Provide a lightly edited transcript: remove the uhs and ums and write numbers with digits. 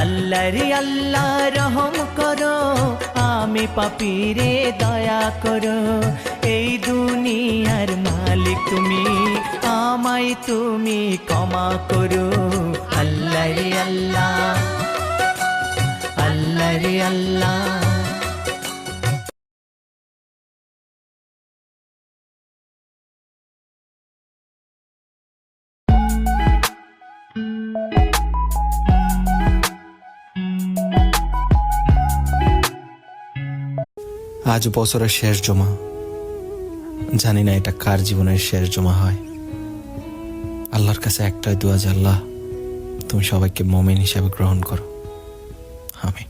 আল্লাহ রে আল্লাহ রহম করো, আমি পাপী রে দয়া করো। এই দুনিয়ার মালিক তুমি, আমায় তুমি ক্ষমা করো। আল্লাহ রে আল্লাহ, আল্লাহ রে আল্লাহ। আজ বছরের শেষ জমা, জানি না এটা কার জীবনের শেষ জমা হয়। আল্লাহর কাছে একটাই দোয়া যে আল্লাহ তুমি সবাইকে মুমিন হিসাবে গ্রহণ করো। আমিন।